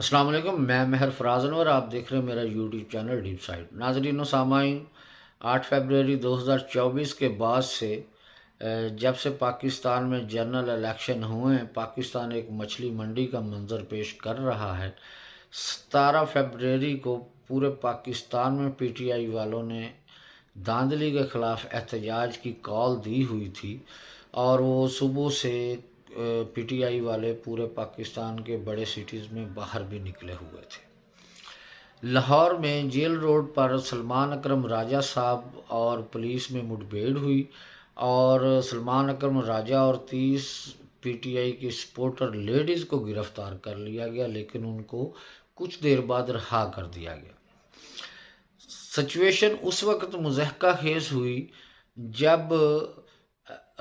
السلام علیکم، میں مہر فراز انور، آپ دیکھ رہے ہیں میرا یوٹیوب چینل ڈیپ سائٹ۔ ناظرین و سامعین، 8 فروری 2024 کے بعد سے جب سے پاکستان میں جنرل الیکشن ہوئے ہیں، پاکستان ایک مچھلی منڈی کا منظر پیش کر رہا ہے۔ 17 فروری کو پورے پاکستان میں پی ٹی آئی والوں نے دھاندلی کے خلاف احتجاج کی کال دی ہوئی تھی، اور وہ صبح سے پی ٹی آئی والے پورے پاکستان کے بڑے سٹیز میں باہر بھی نکلے ہوئے تھے۔ لاہور میں جیل روڈ پر سلمان اکرم راجہ صاحب اور پولیس میں مڈبھیڑ ہوئی، اور سلمان اکرم راجہ اور 30 پی ٹی آئی کی سپورٹر لیڈیز کو گرفتار کر لیا گیا، لیکن ان کو کچھ دیر بعد رہا کر دیا گیا۔ سچویشن اس وقت مضحکہ خیز ہوئی جب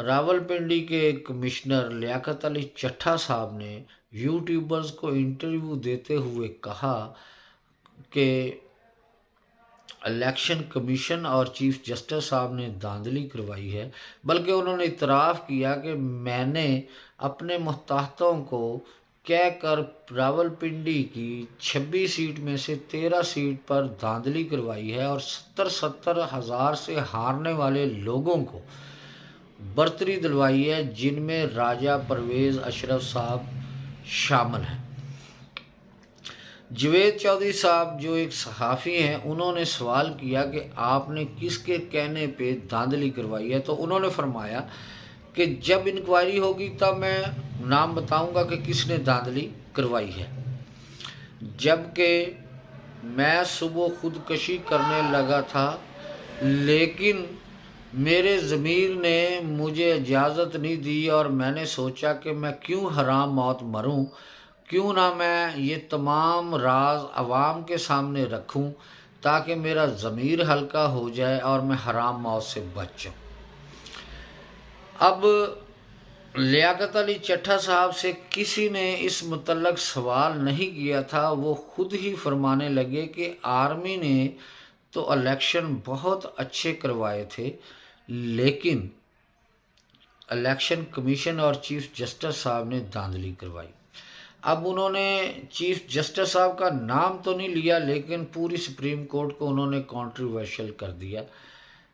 راولپنڈی کے کمشنر لیاقت علی چٹھا صاحب نے یوٹیوبرز کو انٹرویو دیتے ہوئے کہا کہ الیکشن کمیشن اور چیف جسٹس صاحب نے دھاندلی کروائی ہے، بلکہ انہوں نے اعتراف کیا کہ میں نے اپنے محتاطوں کو کہہ کر راولپنڈی کی 26 سیٹ میں سے 13 سیٹ پر دھاندلی کروائی ہے، اور 70 ہزار سے ہارنے والے لوگوں کو برتری دلوائی ہے، جن میں راجہ پرویز اشرف صاحب شامل ہیں۔ جوید چودھری صاحب جو ایک صحافی ہیں، انہوں نے سوال کیا کہ آپ نے کس کے کہنے پہ دھاندلی کروائی ہے، تو انہوں نے فرمایا کہ جب انکوائری ہوگی تب میں نام بتاؤں گا کہ کس نے دھاندلی کروائی ہے، جبکہ میں صبح خودکشی کرنے لگا تھا، لیکن میرے ضمیر نے مجھے اجازت نہیں دی، اور میں نے سوچا کہ میں کیوں حرام موت مروں، کیوں نہ میں یہ تمام راز عوام کے سامنے رکھوں تاکہ میرا ضمیر ہلکا ہو جائے اور میں حرام موت سے بچ جاؤں۔ اب لیاقت علی چٹھا صاحب سے کسی نے اس متعلق سوال نہیں کیا تھا، وہ خود ہی فرمانے لگے کہ آرمی نے تو الیکشن بہت اچھے کروائے تھے، لیکن الیکشن کمیشن اور چیف جسٹس صاحب نے دھاندلی کروائی۔ اب انہوں نے چیف جسٹس صاحب کا نام تو نہیں لیا، لیکن پوری سپریم کورٹ کو انہوں نے کنٹروورشل کر دیا،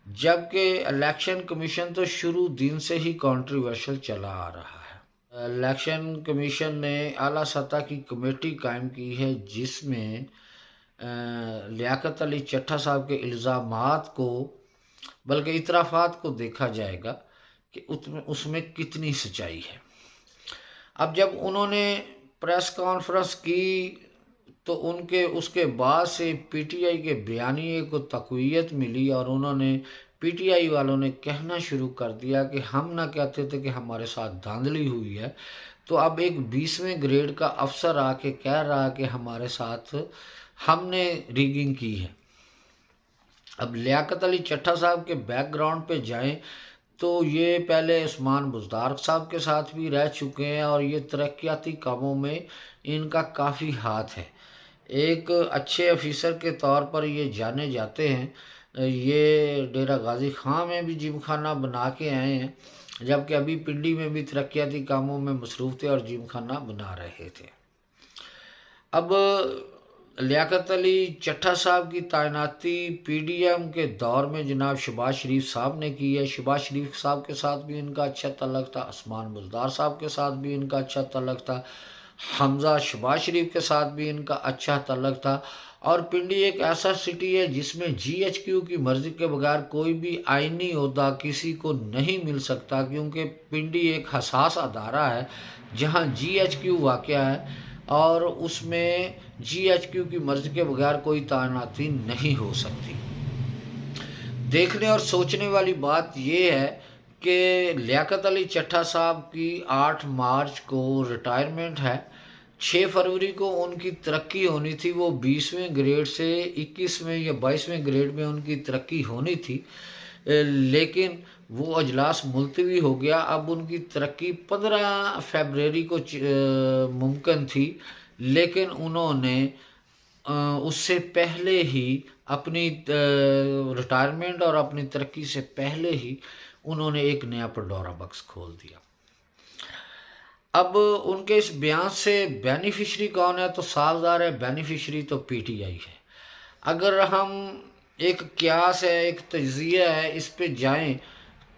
جبکہ الیکشن کمیشن تو شروع دن سے ہی کنٹروورشل چلا آ رہا ہے۔ الیکشن کمیشن نے اعلیٰ سطح کی کمیٹی قائم کی ہے، جس میں لیاقت علی چٹھا صاحب کے الزامات کو، بلکہ اعترافات کو دیکھا جائے گا کہ اس میں کتنی سچائی ہے۔ اب جب انہوں نے پریس کانفرنس کی تو اس کے بعد سے پی ٹی آئی کے بیانیے کو تقویت ملی، اور انہوں نے پی ٹی آئی والوں نے کہنا شروع کر دیا کہ ہم نہ کہتے تھے کہ ہمارے ساتھ دھاندلی ہوئی ہے، تو اب ایک 20ویں گریڈ کا افسر آ کے کہہ رہا کہ ہمارے ساتھ ہم نے ریگنگ کی ہے۔ اب لیاقت علی چٹھا صاحب کے بیک گراؤنڈ پہ جائیں تو یہ پہلے عثمان بزدار صاحب کے ساتھ بھی رہ چکے ہیں، اور یہ ترقیاتی کاموں میں ان کا کافی ہاتھ ہے۔ ایک اچھے افیسر کے طور پر یہ جانے جاتے ہیں۔ یہ ڈیرہ غازی خان میں بھی جم خانہ بنا کے آئے ہیں، جبکہ ابھی پنڈی میں بھی ترقیاتی کاموں میں مصروف تھے اور جم خانہ بنا رہے تھے۔ اب لیاقت علی چٹھا صاحب کی تعیناتی پی ڈی ایم کے دور میں جناب شہباز شریف صاحب نے کی ہے۔ شہباز شریف صاحب کے ساتھ بھی ان کا اچھا تعلق تھا، عثمان بزدار صاحب کے ساتھ بھی ان کا اچھا تعلق تھا، حمزہ شہباز شریف کے ساتھ بھی ان کا اچھا تعلق تھا، اور پنڈی ایک ایسا سٹی ہے جس میں جی ایچ کیو کی مرضی کے بغیر کوئی بھی آئینی عہدہ کسی کو نہیں مل سکتا، کیونکہ پنڈی ایک حساس ادارہ ہے جہاں جی ایچ کیو واقع ہے، اور اس میں جی ایچ کیو کی مرضی کے بغیر کوئی تعیناتی نہیں ہو سکتی۔ دیکھنے اور سوچنے والی بات یہ ہے کہ لیاقت علی چٹھا صاحب کی 8 مارچ کو ریٹائرمنٹ ہے، 6 فروری کو ان کی ترقی ہونی تھی، وہ 20ویں گریڈ سے 21ویں یا 22ویں گریڈ میں ان کی ترقی ہونی تھی، لیکن وہ اجلاس ملتوی ہو گیا۔ اب ان کی ترقی 15 فروری کو ممکن تھی، لیکن انہوں نے اس سے پہلے ہی اپنی ریٹائرمنٹ اور اپنی ترقی سے پہلے ہی انہوں نے ایک نیا پنڈورا باکس کھول دیا۔ اب ان کے اس بیان سے بینیفیشری کون ہے؟ تو صاف ظاہر ہے بینیفیشری تو پی ٹی آئی ہے۔ اگر ہم ایک قیاس ہے، ایک تجزیہ ہے، اس پہ جائیں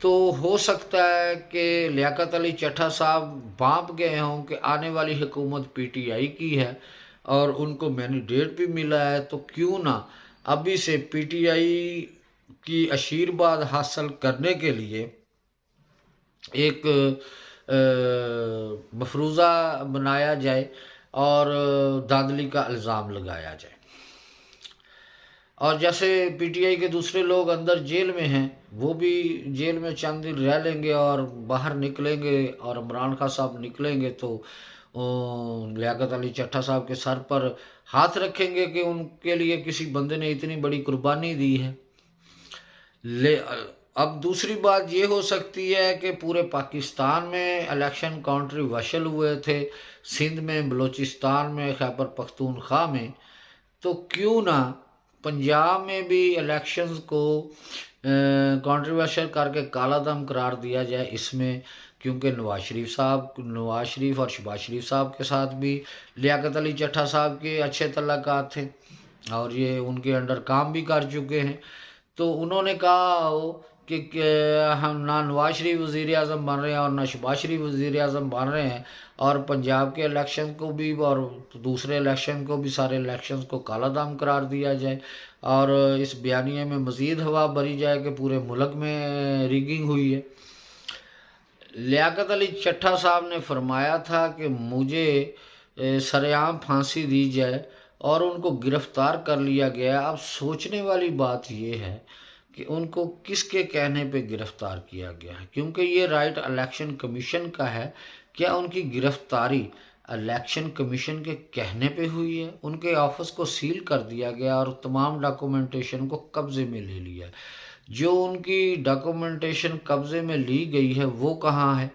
تو ہو سکتا ہے کہ لیاقت علی چٹھا صاحب بانپ گئے ہوں کہ آنے والی حکومت پی ٹی آئی کی ہے اور ان کو مینڈیٹ بھی ملا ہے، تو کیوں نہ ابھی سے پی ٹی آئی کی آشیرواد حاصل کرنے کے لیے ایک مفروضہ بنایا جائے اور دھاندلی کا الزام لگایا جائے۔ اور جیسے پی ٹی آئی کے دوسرے لوگ اندر جیل میں ہیں، وہ بھی جیل میں چند دن رہ لیں گے اور باہر نکلیں گے، اور عمران خان صاحب نکلیں گے تو لیاقت علی چٹھا صاحب کے سر پر ہاتھ رکھیں گے کہ ان کے لیے کسی بندے نے اتنی بڑی قربانی دی ہے۔ اب دوسری بات یہ ہو سکتی ہے کہ پورے پاکستان میں الیکشن کانٹروورشل ہوئے تھے، سندھ میں، بلوچستان میں، خیبر پختونخوا میں، تو کیوں نہ پنجاب میں بھی الیکشنز کو کانٹروورشل کر کے کالا دم قرار دیا جائے اس میں، کیونکہ نواز شریف اور شہباز شریف صاحب کے ساتھ بھی لیاقت علی چٹھا صاحب کے اچھے تعلقات تھے اور یہ ان کے انڈر کام بھی کر چکے ہیں۔ تو انہوں نے کہا ہو کہ ہم نہ نواز شریف وزیر اعظم بن رہے ہیں اور نہ شہباز شریف وزیر اعظم بن رہے ہیں، اور پنجاب کے الیکشن کو بھی اور دوسرے الیکشن کو بھی، سارے الیکشنز کو کالا دام قرار دیا جائے، اور اس بیانیے میں مزید ہوا بھری جائے کہ پورے ملک میں ریگنگ ہوئی ہے۔ لیاقت علی چٹھا صاحب نے فرمایا تھا کہ مجھے سرعام پھانسی دی جائے اور ان کو گرفتار کر لیا گیا۔ اب سوچنے والی بات یہ ہے کہ ان کو کس کے کہنے پہ گرفتار کیا گیا ہے، کیونکہ یہ رائٹ الیکشن کمیشن کا ہے۔ کیا ان کی گرفتاری الیکشن کمیشن کے کہنے پہ ہوئی ہے؟ ان کے آفس کو سیل کر دیا گیا اور تمام ڈاکومنٹیشن کو قبضے میں لے لیا۔ جو ان کی ڈاکومنٹیشن قبضے میں لی گئی ہے وہ کہاں ہے؟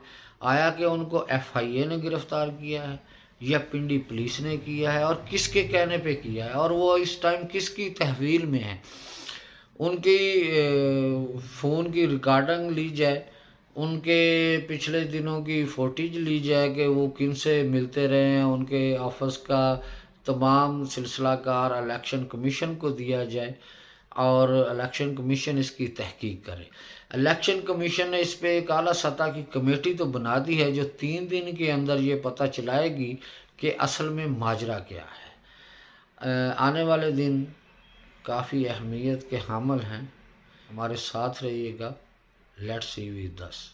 آیا کہ ان کو ایف آئی اے نے گرفتار کیا ہے یا پنڈی پولیس نے کیا ہے، اور کس کے کہنے پہ کیا ہے، اور وہ اس ٹائم کس کی تحویل میں ہے؟ ان کی فون کی ریکارڈنگ لی جائے، ان کے پچھلے دنوں کی فوٹیج لی جائے کہ وہ کن سے ملتے رہے ہیں، ان کے آفس کا تمام سلسلہ کار الیکشن کمیشن کو دیا جائے اور الیکشن کمیشن اس کی تحقیق کرے۔ الیکشن کمیشن نے اس پہ ایک اعلیٰ سطح کی کمیٹی تو بنا دی ہے جو 3 دن کے اندر یہ پتہ چلائے گی کہ اصل میں ماجرا کیا ہے۔ آنے والے دن کافی اہمیت کے حامل ہیں، ہمارے ساتھ رہیے گا۔ Let's see with us.